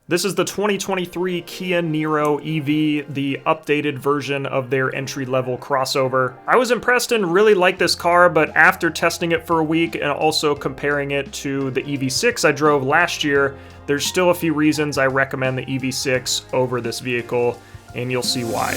This is the 2023 Kia Niro EV, the updated version of their entry-level crossover. I was impressed and really liked this car, but after testing it for a week and also comparing it to the EV6 I drove last year, there's still a few reasons I recommend the EV6 over this vehicle, and you'll see why.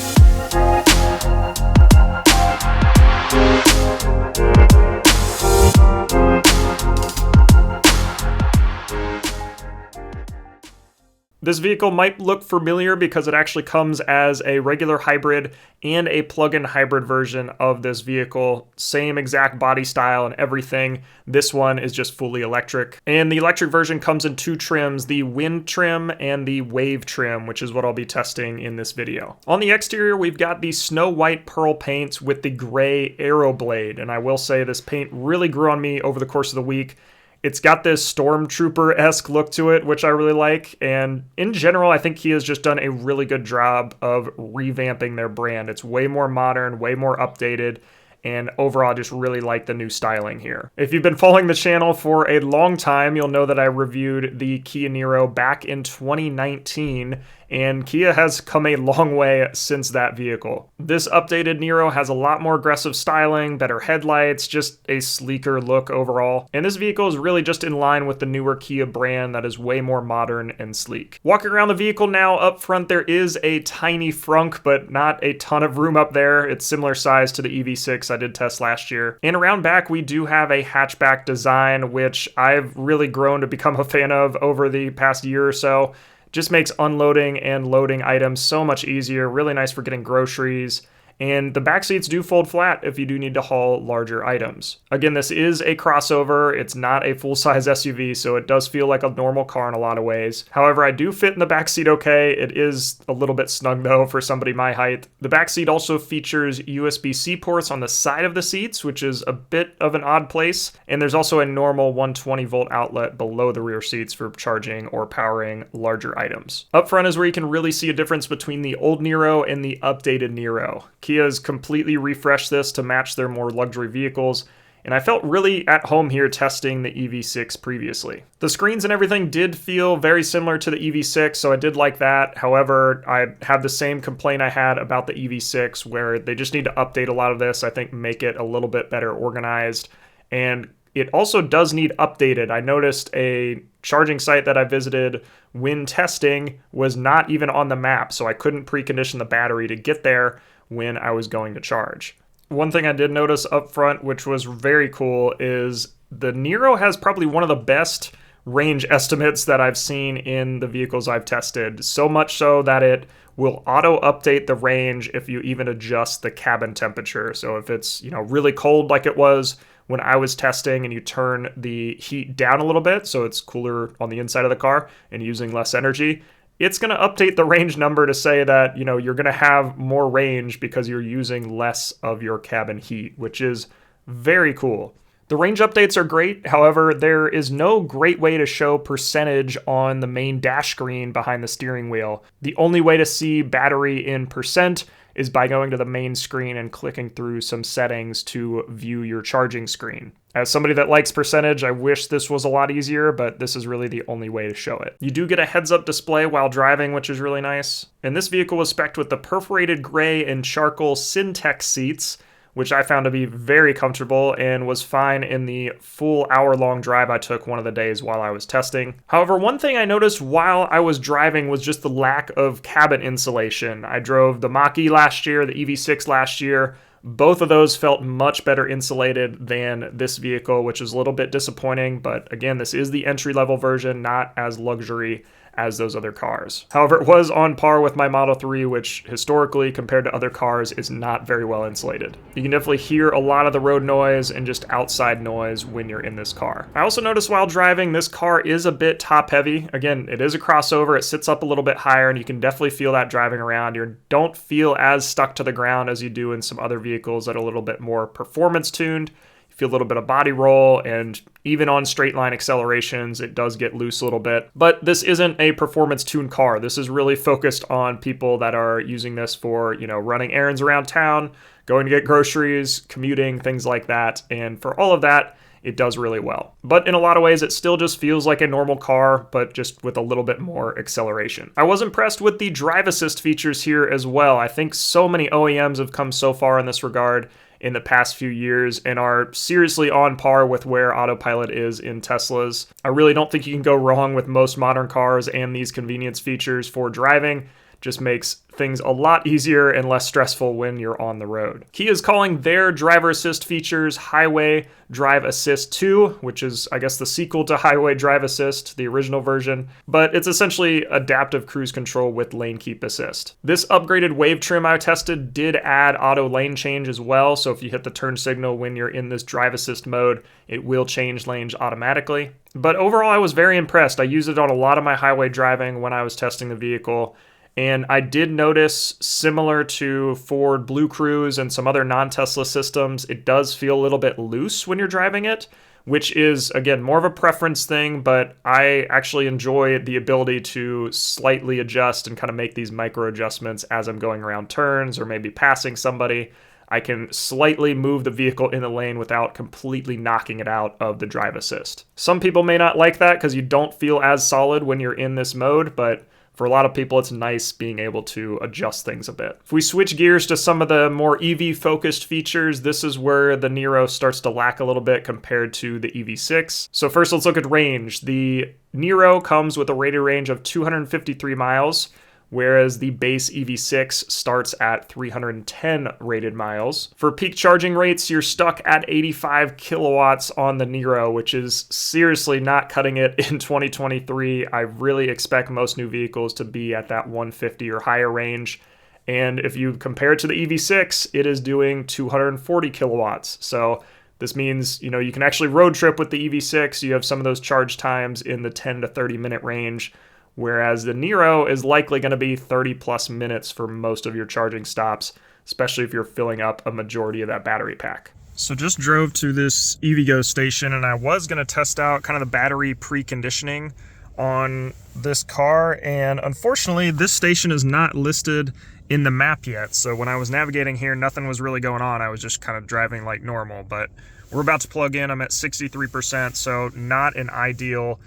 This vehicle might look familiar because it actually comes as a regular hybrid and a plug-in hybrid version of this vehicle. Same exact body style and everything. This one is just fully electric. And the electric version comes in two trims, the Wind trim and the Wave trim, which is what I'll be testing in this video. On the exterior, we've got the snow white pearl paint with the gray Aero blade. And I will say this paint really grew on me over the course of the week. It's got this Stormtrooper-esque look to it, which I really like, and in general, I think Kia's just done a really good job of revamping their brand. It's way more modern, way more updated, and overall, I just really like the new styling here. If you've been following the channel for a long time, you'll know that I reviewed the Kia Niro back in 2019, and Kia has come a long way since that vehicle. This updated Niro has a lot more aggressive styling, better headlights, just a sleeker look overall. And this vehicle is really just in line with the newer Kia brand that is way more modern and sleek. Walking around the vehicle now, up front there is a tiny frunk, but not a ton of room up there. It's similar size to the EV6 I did test last year. And around back we do have a hatchback design, which I've really grown to become a fan of over the past year or so. Just makes unloading and loading items so much easier, really nice for getting groceries. And the back seats do fold flat if you do need to haul larger items. Again, this is a crossover. It's not a full-size SUV, so it does feel like a normal car in a lot of ways. However, I do fit in the back seat okay. It is a little bit snug though for somebody my height. The back seat also features USB-C ports on the side of the seats, which is a bit of an odd place. And there's also a normal 120-volt outlet below the rear seats for charging or powering larger items. Up front is where you can really see a difference between the old Niro and the updated Niro. Kia's completely refreshed this to match their more luxury vehicles, and I felt really at home here testing the EV6 previously. The screens and everything did feel very similar to the EV6, so I did like that. However, I have the same complaint I had about the EV6, where they just need to update a lot of this, I think make it a little bit better organized, and it also does need updated. I noticed a charging site that I visited when testing was not even on the map, so I couldn't precondition the battery to get there when I was going to charge. One thing I did notice up front, which was very cool, is the Niro has probably one of the best range estimates that I've seen in the vehicles I've tested. So much so that it will auto update the range if you even adjust the cabin temperature. So if it's, really cold like it was when I was testing and you turn the heat down a little bit so it's cooler on the inside of the car and using less energy, it's going to update the range number to say that, you're going to have more range because you're using less of your cabin heat, which is very cool. The range updates are great. However, there is no great way to show percentage on the main dash screen behind the steering wheel. The only way to see battery in percent is by going to the main screen and clicking through some settings to view your charging screen. As somebody that likes percentage, I wish this was a lot easier, but this is really the only way to show it. You do get a heads-up display while driving, which is really nice. And this vehicle was spec'd with the perforated gray and charcoal Syntex seats, which I found to be very comfortable and was fine in the full hour-long drive I took one of the days while I was testing. However, one thing I noticed while I was driving was just the lack of cabin insulation. I drove the Mach-E last year, the EV6 last year. Both of those felt much better insulated than this vehicle, which is a little bit disappointing, but again, this is the entry-level version, not as luxury as those other cars. However, it was on par with my Model 3, which historically, compared to other cars, is not very well insulated. You can definitely hear a lot of the road noise and just outside noise when you're in this car. I also noticed while driving, this car is a bit top heavy. Again, it is a crossover, it sits up a little bit higher, and you can definitely feel that driving around. You don't feel as stuck to the ground as you do in some other vehicles that are a little bit more performance tuned. Feel a little bit of body roll, and even on straight line accelerations, it does get loose a little bit. But this isn't a performance tuned car. This is really focused on people that are using this for, running errands around town, going to get groceries, commuting, things like that. And for all of that, it does really well. But in a lot of ways, it still just feels like a normal car, but just with a little bit more acceleration. I was impressed with the drive assist features here as well. I think so many OEMs have come so far in this regard in the past few years and are seriously on par with where autopilot is in Teslas. I really don't think you can go wrong with most modern cars, and these convenience features for driving just makes things a lot easier and less stressful when you're on the road. Kia is calling their driver assist features Highway Drive Assist 2, which is, I guess, the sequel to Highway Drive Assist, the original version, but it's essentially adaptive cruise control with lane keep assist. This upgraded wave trim I tested did add auto lane change as well, so if you hit the turn signal when you're in this drive assist mode, it will change lanes automatically. But overall, I was very impressed. I used it on a lot of my highway driving when I was testing the vehicle. And I did notice, similar to Ford Blue Cruise and some other non-Tesla systems, it does feel a little bit loose when you're driving it, which is, again, more of a preference thing, but I actually enjoy the ability to slightly adjust and kind of make these micro adjustments as I'm going around turns or maybe passing somebody. I can slightly move the vehicle in the lane without completely knocking it out of the drive assist. Some people may not like that because you don't feel as solid when you're in this mode, but for a lot of people, it's nice being able to adjust things a bit. If we switch gears to some of the more EV-focused features, this is where the Niro starts to lack a little bit compared to the EV6. So first, let's look at range. The Niro comes with a rated range of 253 miles, whereas the base EV6 starts at 310 rated miles. For peak charging rates, you're stuck at 85 kilowatts on the Niro, which is seriously not cutting it in 2023. I really expect most new vehicles to be at that 150 or higher range. And if you compare it to the EV6, it is doing 240 kilowatts. So this means, you can actually road trip with the EV6. You have some of those charge times in the 10 to 30 minute range, whereas the Niro is likely going to be 30 plus minutes for most of your charging stops, especially if you're filling up a majority of that battery pack. So just drove to this EVgo station, and I was going to test out kind of the battery preconditioning on this car, and unfortunately this station is not listed in the map yet. So when I was navigating here, nothing was really going on. I was just kind of driving like normal, but we're about to plug in. I'm at 63%, so not an ideal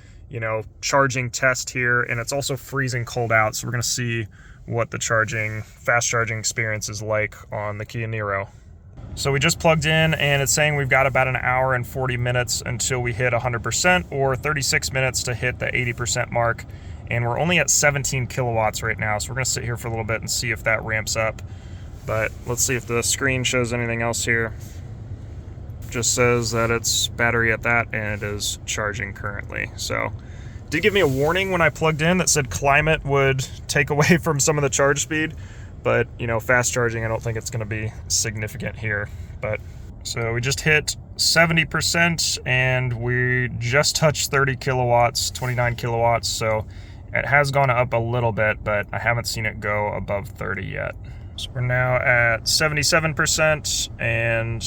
charging test here, and it's also freezing cold out, so we're going to see what the fast charging experience is like on the Kia Niro. So we just plugged in, and it's saying we've got about an hour and 40 minutes until we hit 100%, or 36 minutes to hit the 80% mark, and we're only at 17 kilowatts right now, so we're going to sit here for a little bit and see if that ramps up. But let's see if the screen shows anything else here. Just says that it's battery at that, and it is charging currently. So it did give me a warning when I plugged in that said climate would take away from some of the charge speed, but fast charging, I don't think it's going to be significant here. But so we just hit 70%, and we just touched 30 kilowatts, 29 kilowatts, so it has gone up a little bit, but I haven't seen it go above 30 yet. So we're now at 77% and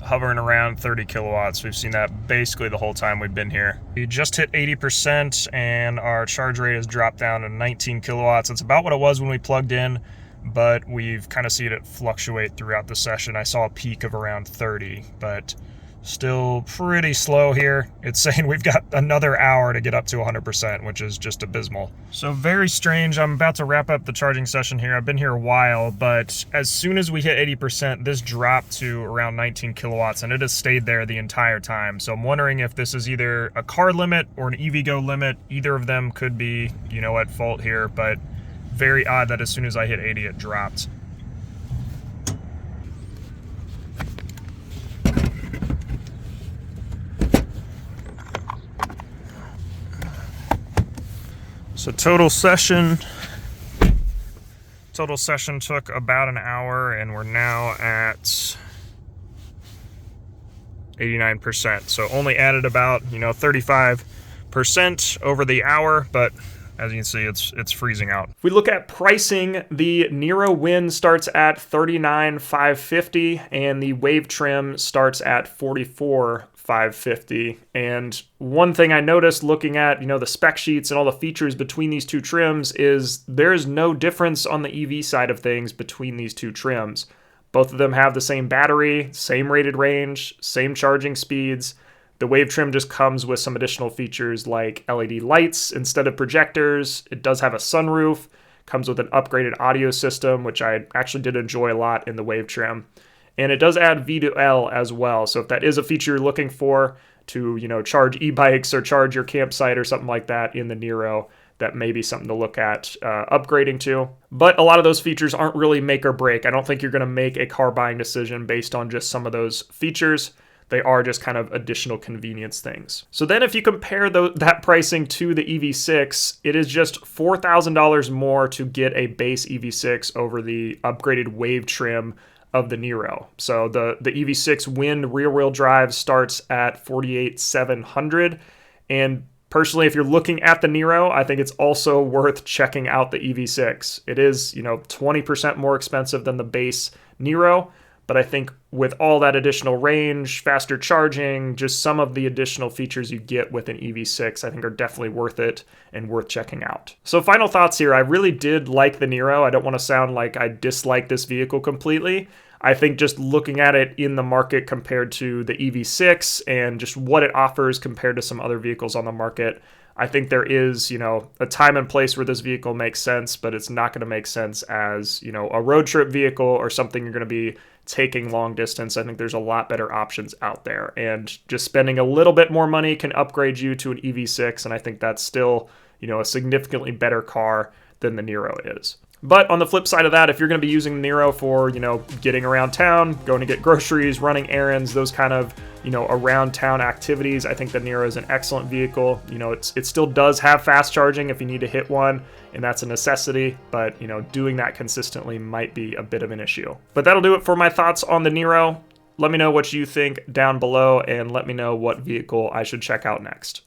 hovering around 30 kilowatts. We've seen that basically the whole time we've been here. We just hit 80%, and our charge rate has dropped down to 19 kilowatts. It's about what it was when we plugged in, but we've kind of seen it fluctuate throughout the session. I saw a peak of around 30, but still pretty slow here. It's saying we've got another hour to get up to 100%, which is just abysmal. So very strange. I'm about to wrap up the charging session here. I've been here a while, but as soon as we hit 80%, this dropped to around 19 kilowatts, and it has stayed there the entire time. So I'm wondering if this is either a car limit or an EVgo limit. Either of them could be, at fault here, but very odd that as soon as I hit 80, it dropped. So total session took about an hour, and we're now at 89%. So only added about 35% over the hour, but as you can see, it's freezing out. If we look at pricing, the Niro Win starts at $39,550, and the Wave Trim starts at $44,550. And one thing I noticed looking at the spec sheets and all the features between these two trims is there's no difference on the EV side of things between these two trims. Both of them have the same battery, same rated range, same charging speeds. The Wave trim just comes with some additional features like LED lights instead of projectors. It does have a sunroof, comes with an upgraded audio system, which I actually did enjoy a lot in the Wave trim. And it does add V2L as well. So if that is a feature you're looking for to, charge e-bikes or charge your campsite or something like that in the Niro, that may be something to look at upgrading to. But a lot of those features aren't really make or break. I don't think you're going to make a car buying decision based on just some of those features. They are just kind of additional convenience things. So then if you compare that pricing to the EV6, it is just $4,000 more to get a base EV6 over the upgraded Wave trim of the Niro. So the EV6 Wind rear-wheel drive starts at $48,700. And personally, if you're looking at the Niro, I think it's also worth checking out the EV6. It is, 20% more expensive than the base Niro, but I think with all that additional range, faster charging, just some of the additional features you get with an EV6, I think are definitely worth it and worth checking out. So final thoughts here. I really did like the Niro. I don't want to sound like I dislike this vehicle completely. I think just looking at it in the market compared to the EV6 and just what it offers compared to some other vehicles on the market, I think there is, a time and place where this vehicle makes sense, but it's not going to make sense as, a road trip vehicle or something you're going to be taking long distance. I think there's a lot better options out there, and just spending a little bit more money can upgrade you to an EV6, and I think that's still, a significantly better car than the Niro is. But on the flip side of that, if you're going to be using the Niro for, getting around town, going to get groceries, running errands, those kind of, around town activities, I think the Niro is an excellent vehicle. It still does have fast charging if you need to hit one, and that's a necessity, but, doing that consistently might be a bit of an issue. But that'll do it for my thoughts on the Niro. Let me know what you think down below, and let me know what vehicle I should check out next.